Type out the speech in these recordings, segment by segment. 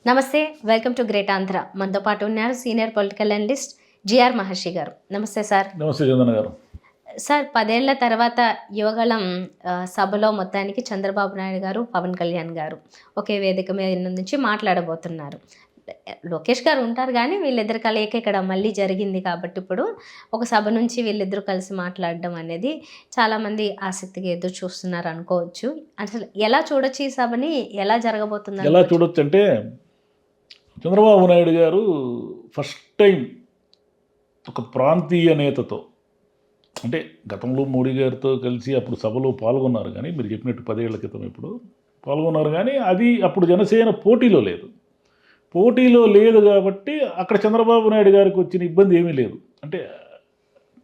నమస్తే. Welcome to great Andhra. మనతో పాటు ఉన్నారు సీనియర్ పొలిటికల్ అనలిస్ట్ జిఆర్ మహర్షి గారు. నమస్తే సార్. నమస్తే చందన గారు. సార్, 10 ఏళ్ల తర్వాత యువగళం సభలో మొత్తానికి చంద్రబాబు నాయుడు గారు, పవన్ కళ్యాణ్ గారు ఒకే వేదిక మీద నుంచి మాట్లాడబోతున్నారు. లోకేష్ గారు ఉంటారు కానీ వీళ్ళిద్దరు కలయిక ఇక్కడ మళ్ళీ జరిగింది కాబట్టి ఇప్పుడు ఒక సభ నుంచి వీళ్ళిద్దరూ కలిసి మాట్లాడడం అనేది చాలామంది ఆసక్తిగా ఎదురు చూస్తున్నారు అనుకోవచ్చు. అసలు ఎలా చూడొచ్చు ఈ సభని? ఎలా జరగబోతుంది? ఎలా చూడొచ్చు అంటే, చంద్రబాబు నాయుడు గారు ఫస్ట్ టైం ఒక ప్రాంతీయ నేతతో, అంటే గతంలో మోడీ గారితో కలిసి అప్పుడు సభలో పాల్గొన్నారు కానీ, మీరు చెప్పినట్టు 10 ఏళ్ల క్రితం ఇప్పుడు పాల్గొన్నారు కానీ, అది అప్పుడు జనసేన పోటీలో లేదు. పోటీలో లేదు కాబట్టి అక్కడ చంద్రబాబు నాయుడు గారికి వచ్చిన ఇబ్బంది ఏమీ లేదు. అంటే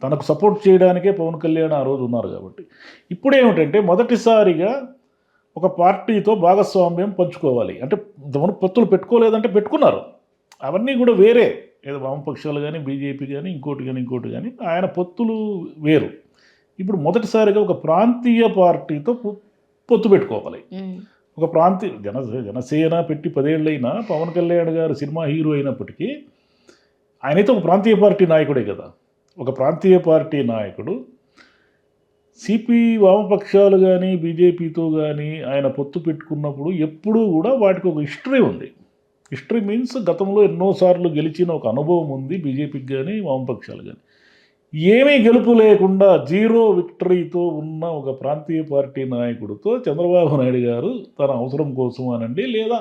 తనకు సపోర్ట్ చేయడానికే పవన్ కళ్యాణ్ ఆ రోజు ఉన్నారు కాబట్టి. ఇప్పుడు ఏమిటంటే మొదటిసారిగా ఒక పార్టీతో భాగస్వామ్యం పంచుకోవాలి అంటే, ఇంతకుముందు పొత్తులు పెట్టుకోలేదంటే పెట్టుకున్నారు, అవన్నీ కూడా వేరే, ఏదో వామపక్షాలు కానీ బీజేపీ కానీ ఇంకోటి కానీ ఆయన పొత్తులు వేరు. ఇప్పుడు మొదటిసారిగా ఒక ప్రాంతీయ పార్టీతో పొత్తు పెట్టుకోవాలి. ఒక ప్రాంతీయ జనసేన పెట్టి 10 ఏళ్ళైనా పవన్ కళ్యాణ్ గారు సినిమా హీరో అయినప్పటికీ ఆయనైతే ఒక ప్రాంతీయ పార్టీ నాయకుడే కదా. ఒక ప్రాంతీయ పార్టీ నాయకుడు సిపి వామపక్షాలు కానీ బీజేపీతో కానీ ఆయన పొత్తు పెట్టుకున్నప్పుడు ఎప్పుడూ కూడా వాటికి ఒక హిస్టరీ ఉంది. హిస్టరీ మీన్స్ గతంలో ఎన్నోసార్లు గెలిచిన ఒక అనుభవం ఉంది బీజేపీకి కానీ వామపక్షాలు కానీ. ఏమీ గెలుపు లేకుండా 0 విక్టరీతో ఉన్న ఒక ప్రాంతీయ పార్టీ నాయకుడితో చంద్రబాబు నాయుడు గారు తన అవసరం కోసం అనండి, లేదా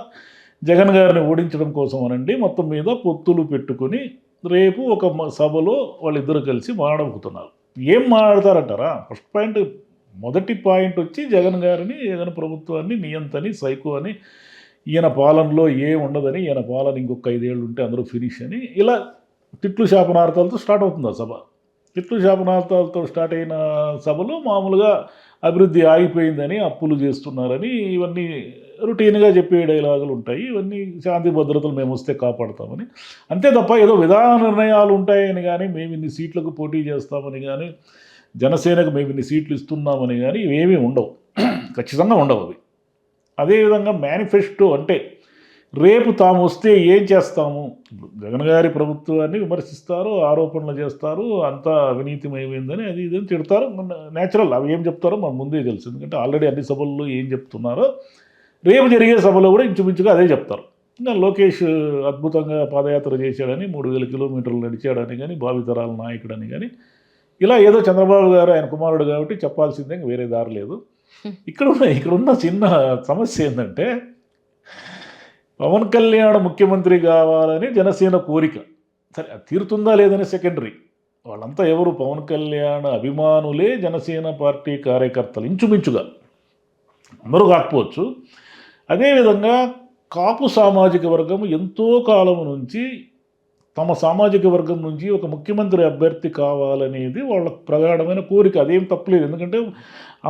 జగన్ గారిని ఓడించడం కోసం అనండి, మొత్తం మీద పొత్తులు పెట్టుకుని రేపు ఒక సభలో వాళ్ళిద్దరూ కలిసి మాట్లాడబోతున్నారు. ఏం మాట్లాడతారంటారా? ఫస్ట్ పాయింట్, మొదటి పాయింట్ వచ్చి జగన్ ప్రభుత్వాన్ని నియంతని, సైకో అని, ఈయన పాలనలో ఏం ఉండదని, ఈయన పాలన ఇంకొక 5 ఏళ్ళు ఉంటే అందరూ ఫినిష్ అని, ఇలా తిట్లు శాపనార్థాలతో స్టార్ట్ అవుతుంది ఆ సభ. తిట్లు శాపనార్థాలతో స్టార్ట్ అయిన సభలో మామూలుగా అభివృద్ధి ఆగిపోయిందని, అప్పులు చేస్తున్నారని, ఇవన్నీ రొటీన్గా చెప్పే డైలాగులు ఉంటాయి. ఇవన్నీ శాంతి భద్రతలు మేము వస్తే కాపాడుతామని, అంతే తప్ప ఏదో విధాన నిర్ణయాలు ఉంటాయని కానీ, మేము ఇన్ని సీట్లకు పోటీ చేస్తామని కానీ, జనసేనకు మేము ఇన్ని సీట్లు ఇస్తున్నామని కానీ ఇవేమీ ఉండవు, ఖచ్చితంగా ఉండవు అవి. అదేవిధంగా మేనిఫెస్టో అంటే రేపు తాము వస్తే ఏం చేస్తాము, జగన్ గారి ప్రభుత్వాన్ని విమర్శిస్తారు, ఆరోపణలు చేస్తారు, అంతా అవినీతిమయమైందని అది ఇదని తిడతారు. న్యాచురల్, అవి ఏం చెప్తారో మన ముందే తెలుసు, ఎందుకంటే ఆల్రెడీ అన్ని సభల్లో ఏం చెప్తున్నారో రేపు జరిగే సభలో కూడా ఇంచుమించుగా అదే చెప్తారు. ఇంకా లోకేష్ అద్భుతంగా పాదయాత్ర చేశాడని, 3000 కిలోమీటర్లు నడిచాడని కానీ, భావితరాల నాయకుడని కానీ, ఇలా ఏదో చంద్రబాబు గారు ఆయన కుమారుడు కాబట్టి చెప్పాల్సిందే, వేరే దారి లేదు. ఇక్కడున్న చిన్న సమస్య ఏంటంటే, పవన్ కళ్యాణ్ ముఖ్యమంత్రి కావాలని జనసేన కోరిక, సరే అది తీరుతుందా లేదని సెకండరీ. వాళ్ళంతా ఎవరు? పవన్ కళ్యాణ్ అభిమానులే, జనసేన పార్టీ కార్యకర్తలు ఇంచుమించుగా, అందరూ కాకపోవచ్చు. అదేవిధంగా కాపు సామాజిక వర్గం ఎంతో కాలం నుంచి తమ సామాజిక వర్గం నుంచి ఒక ముఖ్యమంత్రి అభ్యర్థి కావాలనేది వాళ్ళ ప్రగాఢమైన కోరిక. అదేం తప్పలేదు, ఎందుకంటే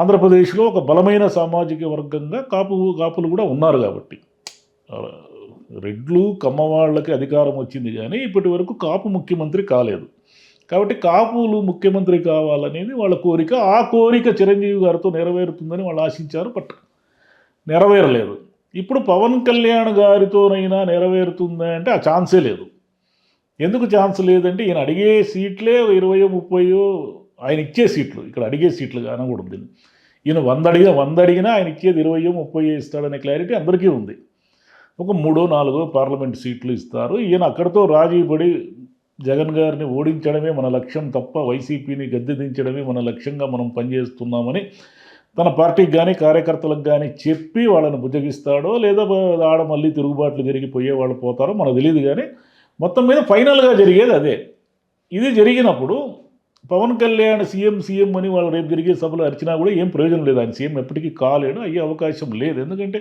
ఆంధ్రప్రదేశ్లో ఒక బలమైన సామాజిక వర్గంగా కాపులు కూడా ఉన్నారు కాబట్టి. రెడ్లు కమ్మవాళ్ళకి అధికారం వచ్చింది కానీ ఇప్పటి వరకు కాపు ముఖ్యమంత్రి కాలేదు. కాబట్టి కాపులు ముఖ్యమంత్రి కావాలనేది వాళ్ళ కోరిక. ఆ కోరిక చిరంజీవి గారితో నెరవేరుతుందని వాళ్ళు ఆశించారు, బట్ నెరవేరలేదు. ఇప్పుడు పవన్ కళ్యాణ్ గారితోనైనా నెరవేరుతుందా అంటే ఆ ఛాన్సే లేదు. ఎందుకు ఛాన్స్ లేదంటే, ఈయన అడిగే సీట్లే 20-30 ఆయన ఇచ్చే సీట్లు, ఇక్కడ అడిగే సీట్లు అనకూడదు. ఈయన 100 అడిగినా ఆయన ఇచ్చేది 20-30 ఇస్తాడనే క్లారిటీ అందరికీ ఉంది. ఒక 3-4 పార్లమెంట్ సీట్లు ఇస్తారు. ఈయన అక్కడితో రాజీ పడి జగన్ గారిని ఓడించడమే మన లక్ష్యం తప్ప వైసీపీని గద్దె దించడమే మన లక్ష్యంగా మనం పనిచేస్తున్నామని తన పార్టీకి కానీ కార్యకర్తలకు కానీ చెప్పి వాళ్ళని బుజ్జగిస్తాడో, లేదా ఆడ మళ్ళీ తిరుగుబాట్లు జరిగిపోయే వాళ్ళు పోతారో మనకు తెలియదు. కానీ మొత్తం మీద ఫైనల్గా జరిగేది అదే. ఇది జరిగినప్పుడు పవన్ కళ్యాణ్ సీఎం అని వాళ్ళు రేపు జరిగే సభలో అరిచినా కూడా ఏం ప్రయోజనం లేదు. ఆయన సీఎం ఎప్పటికీ కాలేడు, అయ్యే అవకాశం లేదు. ఎందుకంటే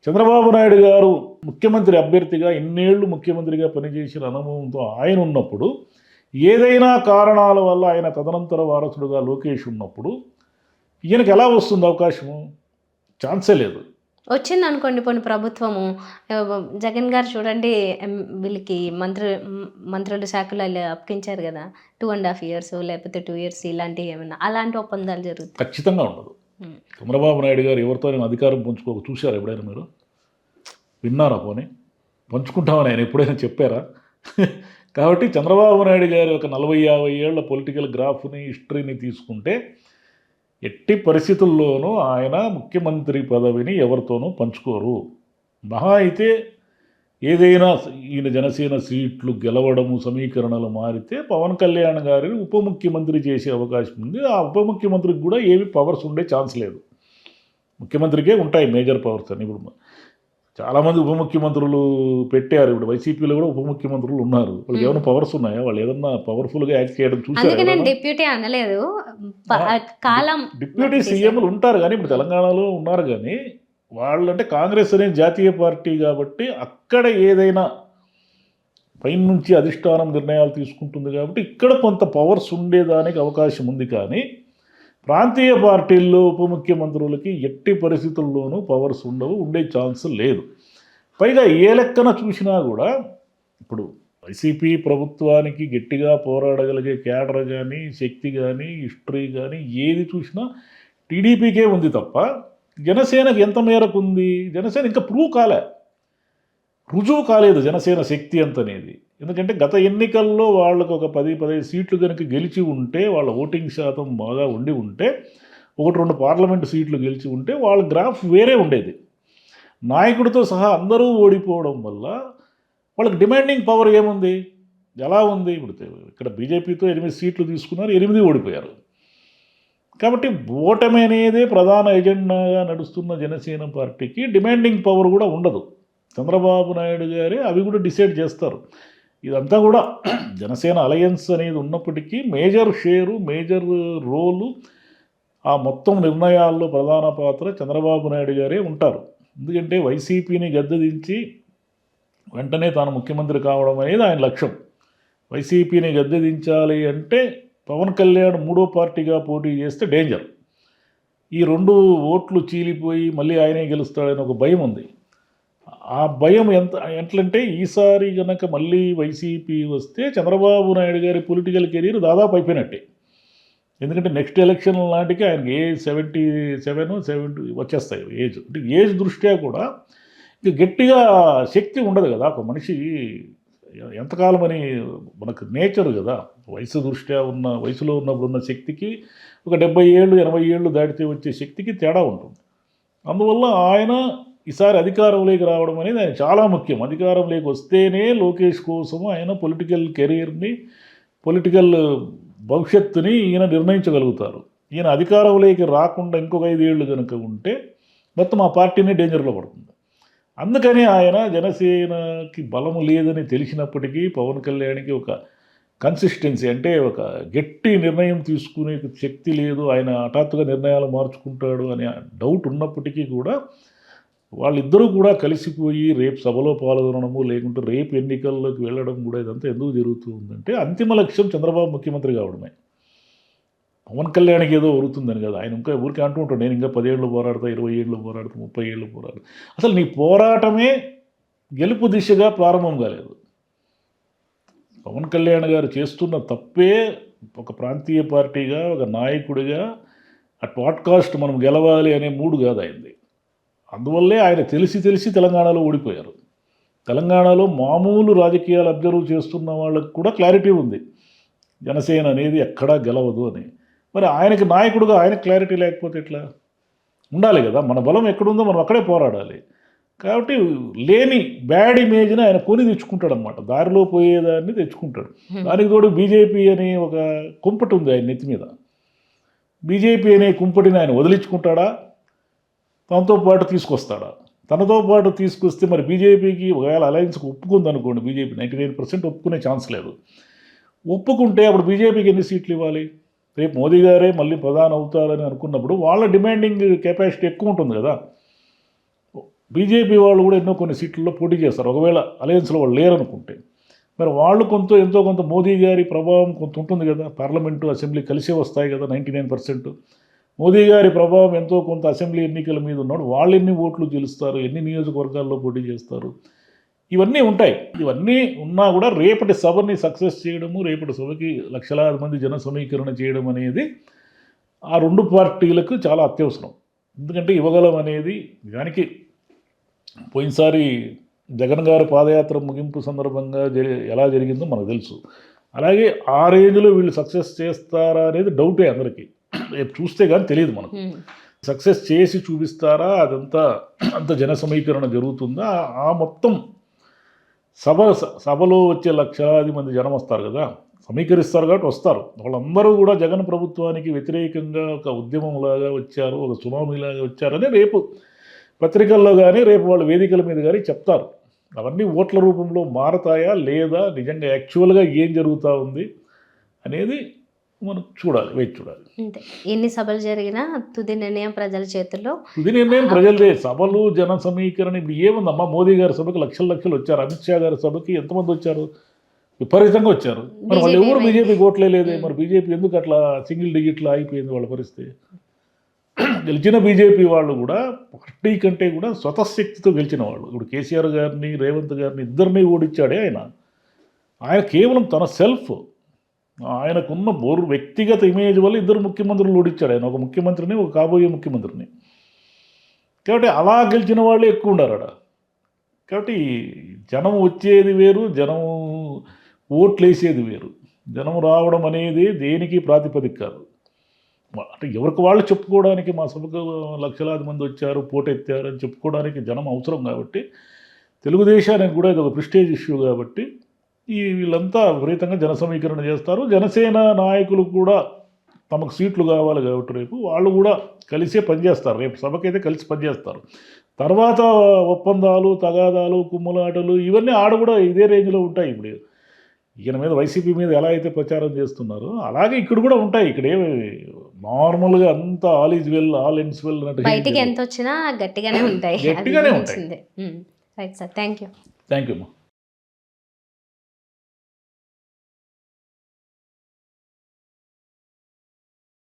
చంద్రబాబు నాయుడు గారు ముఖ్యమంత్రి అభ్యర్థిగా ఇన్నేళ్లు ముఖ్యమంత్రిగా పనిచేసిన అనుభవంతో ఆయన ఉన్నప్పుడు, ఏదైనా కారణాల వల్ల ఆయన తదనంతర వారసుడుగా లోకేష్ ఉన్నప్పుడు ఈయనకి ఎలా వస్తుంది అవకాశము? ఛాన్సే లేదు. వచ్చింది అనుకోండి పోనీ ప్రభుత్వము, జగన్ గారు చూడండి వీళ్ళకి మంత్రుల శాఖలు అప్పగించారు కదా, 2.5 years లేకపోతే 2 years ఇలాంటివి ఏమన్నా అలాంటి ఒప్పందాలు జరుగుతాయి? ఖచ్చితంగా ఉండదు. చంద్రబాబు నాయుడు గారు ఎవరితో అధికారం పంచుకోక చూశారు ఎప్పుడైనా? మీరు విన్నారా? పోనీ పంచుకుంటామని ఆయన ఎప్పుడైనా చెప్పారా? కాబట్టి చంద్రబాబు నాయుడు గారి ఒక 40-50 ఏళ్ల పొలిటికల్ గ్రాఫ్ని, హిస్టరీని తీసుకుంటే ఎట్టి పరిస్థితుల్లోనూ ఆయన ముఖ్యమంత్రి పదవిని ఎవరితోనూ పంచుకోరు. మహా అయితే ఏదైనా ఈయన జనసేన సీట్లు గెలవడము, సమీకరణలు మారితే పవన్ కళ్యాణ్ గారిని ఉప ముఖ్యమంత్రి చేసే అవకాశం ఉంది. ఆ ఉప ముఖ్యమంత్రికి కూడా ఏమి పవర్స్ ఉండే ఛాన్స్ లేదు. ముఖ్యమంత్రికే ఉంటాయి మేజర్ పవర్స్ అని. ఇప్పుడు చాలామంది ఉప ముఖ్యమంత్రులు పెట్టారు. ఇప్పుడు వైసీపీలో కూడా ఉప ముఖ్యమంత్రులు ఉన్నారు. వాళ్ళకి ఏమైనా పవర్స్ ఉన్నాయా? వాళ్ళు ఏదన్నా పవర్ఫుల్గా యాక్ట్ చేయడం అందుకే చూసారు? నేను డిప్యూటీ అనలేదు. కాలం డిప్యూటీ సీఎంలు ఉంటారు కానీ ఇప్పుడు తెలంగాణలో ఉన్నారు కానీ వాళ్ళంటే కాంగ్రెస్ అనే జాతీయ పార్టీ కాబట్టి అక్కడ ఏదైనా పైన నుంచి అధిష్టానం నిర్ణయాలు తీసుకుంటుంది కాబట్టి ఇక్కడ కొంత పవర్స్ ఉండేదానికి అవకాశం ఉంది. కానీ ప్రాంతీయ పార్టీల్లో ఉప ముఖ్యమంత్రులకి ఎట్టి పరిస్థితుల్లోనూ పవర్స్ ఉండవు, ఉండే ఛాన్స్ లేదు. పైగా ఏ లెక్కన చూసినా కూడా ఇప్పుడు వైసీపీ ప్రభుత్వానికి గట్టిగా పోరాడగలిగే క్యాడర్ కానీ, శక్తి కానీ, హిస్టరీ కానీ ఏది చూసినా టీడీపీకే ఉంది తప్ప జనసేనకు ఎంత మేరకు ఉంది? జనసేన ఇంకా రుజువు కాలేదు జనసేన శక్తి అంతనేది. ఎందుకంటే గత ఎన్నికల్లో వాళ్ళకు ఒక 10-15 సీట్లు కనుక గెలిచి ఉంటే, వాళ్ళ ఓటింగ్ శాతం బాగా ఉండి ఉంటే, 1-2 పార్లమెంటు సీట్లు గెలిచి ఉంటే వాళ్ళ గ్రాఫ్ వేరే ఉండేది. నాయకుడితో సహా అందరూ ఓడిపోవడం వల్ల వాళ్ళకి డిమాండింగ్ పవర్ ఏముంది? ఎలా ఉంది? ఇప్పుడు ఇక్కడ బీజేపీతో 8 సీట్లు తీసుకున్నారు, 8 ఓడిపోయారు. కాబట్టి ఓటమి అనేదే ప్రధాన ఎజెండాగా నడుస్తున్న జనసేన పార్టీకి డిమాండింగ్ పవర్ కూడా ఉండదు. చంద్రబాబు నాయుడు గారే అవి కూడా డిసైడ్ చేస్తారు. ఇదంతా కూడా జనసేన అలయన్స్ అనేది ఉన్నప్పటికీ మేజర్ షేరు, మేజర్ రోలు, ఆ మొత్తం నిర్ణయాల్లో ప్రధాన పాత్ర చంద్రబాబు నాయుడు గారే ఉంటారు. ఎందుకంటే వైసీపీని గద్దెదించి వెంటనే తాను ముఖ్యమంత్రి కావడం అనేది ఆయన లక్ష్యం. వైసీపీని గద్దెదించాలి అంటే పవన్ కళ్యాణ్ 3వ పార్టీగా పోటీ చేస్తే డేంజర్. ఈ 2 ఓట్లు చీలిపోయి మళ్ళీ ఆయనే గెలుస్తాడని ఒక భయం ఉంది. ఆ భయం ఎట్లంటే ఈసారి కనుక మళ్ళీ వైసీపీ వస్తే చంద్రబాబు నాయుడు గారి పొలిటికల్ కెరీర్ దాదాపు అయిపోయినట్టే. ఎందుకంటే నెక్స్ట్ ఎలక్షన్ నాటికి ఆయనకి ఏజ్ 77-70 వచ్చేస్తాయి ఏజ్. అంటే ఏజ్ దృష్ట్యా కూడా ఇక గట్టిగా శక్తి ఉండదు కదా ఒక మనిషి ఎంతకాలం అని. మనకు నేచర్ కదా, వయసు దృష్ట్యా ఉన్న వయసులో ఉన్నప్పుడు ఉన్న శక్తికి ఒక 70 ఏళ్ళు 80 ఏళ్ళు దాటితే వచ్చే శక్తికి తేడా ఉంటుంది. అందువల్ల ఆయన ఈసారి అధికారంలోకి రావడం అనేది ఆయన చాలా ముఖ్యం. అధికారంలోకి వస్తేనే లోకేష్ కోసం ఆయన పొలిటికల్ కెరీర్ని, పొలిటికల్ భవిష్యత్తుని ఈయన నిర్ణయించగలుగుతారు. ఈయన అధికారంలోకి రాకుండా ఇంకొక 5 ఏళ్ళు కనుక ఉంటే మొత్తం ఆ పార్టీని డేంజర్లో పడుతుంది. అందుకని ఆయన జనసేనకి బలము లేదని తెలిసినప్పటికీ పవన్ కళ్యాణ్కి ఒక కన్సిస్టెన్సీ అంటే ఒక గట్టి నిర్ణయం తీసుకునే శక్తి లేదు, ఆయన హఠాత్తుగా నిర్ణయాలు మార్చుకుంటాడు అనే డౌట్ ఉన్నప్పటికీ కూడా వాళ్ళిద్దరూ కూడా కలిసిపోయి రేపు సభలో పాల్గొనడము, లేకుంటే రేపు ఎన్నికల్లోకి వెళ్ళడం కూడా ఇదంతా ఎందుకు జరుగుతూ ఉందంటే అంతిమ లక్ష్యం చంద్రబాబు ముఖ్యమంత్రి కావడమే. పవన్ కళ్యాణ్కి ఏదో ఒరుగుతుందని కదా, ఆయన ఇంకా ఊరికే అంటూ ఉంటాడు నేను ఇంకా 10 ఏళ్ళు పోరాడతా, 20 ఏళ్ళు పోరాడతా, 30 ఏళ్ళు పోరాడతా. అసలు నీ పోరాటమే గెలుపు దిశగా ప్రారంభం కాలేదు. పవన్ కళ్యాణ్ గారు చేస్తున్న తప్పే ఒక ప్రాంతీయ పార్టీగా, ఒక నాయకుడిగా అట్ వాట్ కాస్ట్ మనం గెలవాలి అనే మూడు కాదు ఆయనది. అందువల్లే ఆయన తెలిసి తెలంగాణలో ఓడిపోయారు. తెలంగాణలో మామూలు రాజకీయాలు అబ్జర్వ్ చేస్తున్న వాళ్ళకి కూడా క్లారిటీ ఉంది జనసేన అనేది ఎక్కడా గెలవదు అని. మరి ఆయనకి నాయకుడుగా ఆయన క్లారిటీ లేకపోతే ఎట్లా? ఉండాలి కదా, మన బలం ఎక్కడుందో మనం అక్కడే పోరాడాలి. కాబట్టి లేని బ్యాడ్ ఇమేజ్ని ఆయన కొని తెచ్చుకుంటాడు అనమాట, దారిలో పోయేదాన్ని తెచ్చుకుంటాడు. దానికి తోడు బీజేపీ అనే ఒక కుంపటి ఉంది ఆయన నెత్తి మీద. బీజేపీ అనే కుంపటిని ఆయన వదిలించుకుంటాడా, తనతో పాటు తీసుకొస్తాడా? తనతో పాటు తీసుకొస్తే మరి బీజేపీకి ఒకవేళ అలయన్స్కి ఒప్పుకుంది అనుకోండి, బీజేపీ 99% ఒప్పుకునే ఛాన్స్ లేదు. ఒప్పుకుంటే అప్పుడు బీజేపీకి ఎన్ని సీట్లు ఇవ్వాలి? రేపు మోదీ గారే మళ్ళీ ప్రధాని అవుతారని అనుకున్నప్పుడు వాళ్ళ డిమాండింగ్ కెపాసిటీ ఎక్కువ ఉంటుంది కదా. బీజేపీ వాళ్ళు కూడా ఎన్నో కొన్ని సీట్లలో పోటీ చేస్తారు ఒకవేళ అలయన్స్లో వాళ్ళు లేరనుకుంటే. మరి వాళ్ళు ఎంతో కొంత మోదీ గారి ప్రభావం కొంత ఉంటుంది కదా, పార్లమెంటు అసెంబ్లీ కలిసే వస్తాయి కదా 99%. మోదీ గారి ప్రభావం ఎంతో కొంత అసెంబ్లీ ఎన్నికల మీద ఉన్నాడు, వాళ్ళు ఎన్ని ఓట్లు గెలుస్తారు, ఎన్ని నియోజకవర్గాల్లో పోటీ చేస్తారు, ఇవన్నీ ఉంటాయి. ఇవన్నీ ఉన్నా కూడా రేపటి సభని సక్సెస్ చేయడము, రేపటి సభకి లక్షలాది మంది జన సమీకరణ చేయడం అనేది ఆ రెండు పార్టీలకు చాలా అత్యవసరం. ఎందుకంటే ఇవ్వగలం అనేది దానికి పోయినసారి జగన్ గారి పాదయాత్ర ముగింపు సందర్భంగా ఎలా జరిగిందో మనకు తెలుసు. అలాగే ఆ రేంజ్లో వీళ్ళు సక్సెస్ చేస్తారా అనేది డౌటే అందరికీ. రేపు చూస్తే కానీ తెలియదు మనకు. సక్సెస్ చేసి చూపిస్తారా, అదంతా అంత జన సమీకరణ జరుగుతుందా, ఆ మొత్తం సభలో వచ్చే లక్షలాది మంది జనం వస్తారు కదా, సమీకరిస్తారు కాబట్టి వస్తారు. వాళ్ళందరూ కూడా జగన్ ప్రభుత్వానికి వ్యతిరేకంగా ఒక ఉద్యమంలాగా వచ్చారు, ఒక సునామీలాగా వచ్చారని రేపు పత్రికల్లో కానీ రేపు వాళ్ళ వేదికల మీద కానీ చెప్తారు. అవన్నీ ఓట్ల రూపంలో మారతాయా లేదా, నిజంగా యాక్చువల్గా ఏం జరుగుతూ ఉంది అనేది మనం చూడాలి, వేచి చూడాలి. అంతే, ఎన్ని సభలు జరిగినా తుది నిర్ణయం ప్రజల చేతుల్లో. తుది నిర్ణయం ప్రజలదే. సభలు జన సమీకరణ ఇప్పుడు ఏముందమ్మా, మోదీ గారి సభకి లక్షలు వచ్చారు, అమిత్ షా గారి సభకి ఎంతమంది వచ్చారు, విపరీతంగా వచ్చారు. మరి వాళ్ళు ఎవరు బీజేపీకి ఓట్లే లేదే, మరి బీజేపీ ఎందుకు అట్లా సింగిల్ డిజిట్లో అయిపోయింది వాళ్ళ పరిస్థితి? గెలిచిన బీజేపీ వాళ్ళు కూడా పార్టీ కంటే కూడా స్వతశక్తితో గెలిచిన వాళ్ళు. ఇప్పుడు కేసీఆర్ గారిని రేవంత్ గారిని ఇద్దరిని ఓడించాడే ఆయన కేవలం తన సెల్ఫ్, ఆయనకున్న వ్యక్తిగత ఇమేజ్ వల్ల ఇద్దరు ముఖ్యమంత్రులు ఓడించాడు ఆయన, ఒక ముఖ్యమంత్రిని, ఒక కాబోయే ముఖ్యమంత్రిని. కాబట్టి అలా గెలిచిన వాళ్ళే ఎక్కువ ఉన్నారు అక్కడ. కాబట్టి జనం వచ్చేది వేరు, జనం ఓట్లు వేసేది వేరు. జనం రావడం అనేది దేనికి ప్రాతిపదిక కాదు. అంటే ఎవరికి వాళ్ళు చెప్పుకోవడానికి మా సభకు లక్షలాది మంది వచ్చారు, పోటెత్తారు అని చెప్పుకోవడానికి జనం అవసరం కాబట్టి, తెలుగుదేశానికి కూడా ఇది ఒక ప్రెస్టేజ్ ఇష్యూ కాబట్టి వీళ్ళంతా విపరీతంగా జన సమీకరణ చేస్తారు. జనసేన నాయకులు కూడా తమకు సీట్లు కావాలి కాబట్టి రేపు వాళ్ళు కూడా కలిసే పనిచేస్తారు. రేపు సభకైతే కలిసి పనిచేస్తారు. తర్వాత ఒప్పందాలు, తగాదాలు, కుమ్ములాటలు ఇవన్నీ ఆడ కూడా ఇదే రేంజ్లో ఉంటాయి. ఇప్పుడు ఈయన మీద, వైసీపీ మీద ఎలా అయితే ప్రచారం చేస్తున్నారో అలాగే ఇక్కడ కూడా ఉంటాయి. ఇక్కడ ఏమి నార్మల్గా అంతా all is well, all ends well అన్నట్టు బయటికి ఎంత వచ్చినా గట్టిగానే ఉంటాయి. గట్టిగానే ఉంటాయి. Right sir, thank you. Thank you అమ్మా.